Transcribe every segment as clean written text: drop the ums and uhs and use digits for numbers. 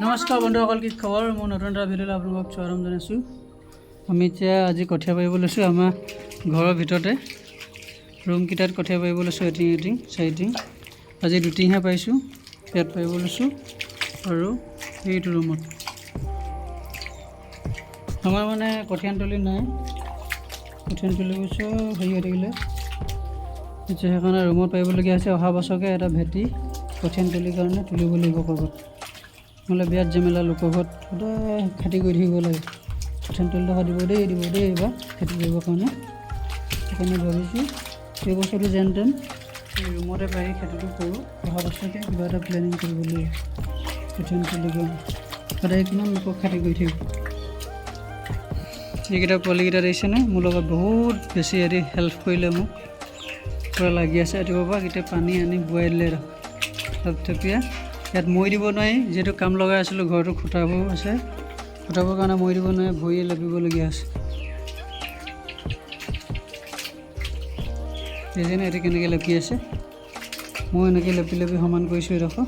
নমস্কাৰ বন্ধুসকল, কি খবৰ? মই নতুন এটা ভিডিঅ'লৈ আপোনালোকক স্বাগতম জনাইছোঁ। আমি এতিয়া আজি কঠীয়া পাৰিব লৈছোঁ আমাৰ ঘৰৰ ভিতৰতে। ৰুমকেইটাত কঠীয়া পাৰিব লৈছোঁ, এটিং 4 টিং। আজি 2 টিংহে পাৰিছোঁ, ইয়াত পাৰিব লৈছোঁ আৰু এইটো ৰুমত। আমাৰ মানে কঠীয়াতলি নাই, কঠীয়াতলিবোৰ চব হেৰি হৈ থাকিলে, এতিয়া সেইকাৰণে ৰুমত পাৰিবলগীয়া হৈছে। অহা বছৰকৈ এটা ভেটি কঠীয়াতলিৰ কাৰণে তুলিব লাগিব ক'ৰবাত, নহ'লে বিৰাট জেমেলা। লোকৰ ঘৰত সদায় খেতি কৰি থাকিব লাগে, কঠীয়াতলি দিব দেই এইবাৰ খেতি কৰিবৰ কাৰণে। সেইকাৰণে ভাবিছোঁ এই বছৰটো যেন তেন এই ৰুমতে পাৰি খেতিটো কৰোঁ। অহা বছৰকৈ কিবা এটা প্লেনিং কৰিব লাগিব কঠীয়াতলি কাৰণে। সদায় কিমান লোকক খেতি কৰি থাকিব। এইকেইটা পোৱালিকেইটা দেখিছেনে? মোৰ লগত বহুত বেছি হেৰি হেল্প কৰিলে, মোক পূৰা লাগি আছে ৰাতিপুৱাৰ পৰা। কেতিয়া পানী আনি বোৱাই দিলে থপথপীয়া। ইয়াত মৈ দিব নোৱাৰি, যিহেতু কাম লগাই আছিলোঁ। ঘৰটো খুটাবোৰ আছে, খুটাবৰ কাৰণে মৈ দিব নোৱাৰি, ভৰিয়ে লেপিবলগীয়া আছে। সেইজনে এতিয়া কেনেকৈ লেপি আছে, মই এনেকৈ লেপি সমান কৰিছোঁ এডোখৰ।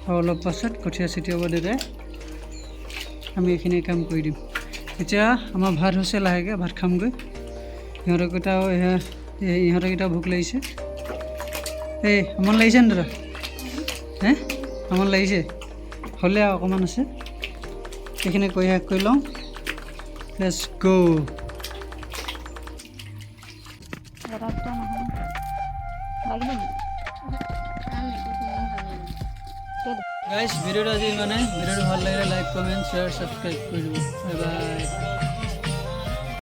আৰু অলপ পাছত কঠীয়া ছটিয়াব দেউতাই, আমি এইখিনি কাম কৰি দিম। এতিয়া আমাৰ ভাত হৈছে, লাহেকৈ ভাত খামগৈ। ইহঁতকেইটাও ভোক লাগিছে। এই আমন লাগিছে নে দাদা? আমন লাগিছে হ'লে আৰু অকণমান আছে, সেইখিনি কৰি শেষ কৰি লওঁ। লেটছ গ'। গাইজ, ভিডিঅ'টো আজি ইমানে। ভিডিঅ'টো ভাল লাগিলে লাইক, কমেণ্ট, শ্বেয়াৰ, ছাবস্ক্ৰাইব কৰি দিব। Bye bye.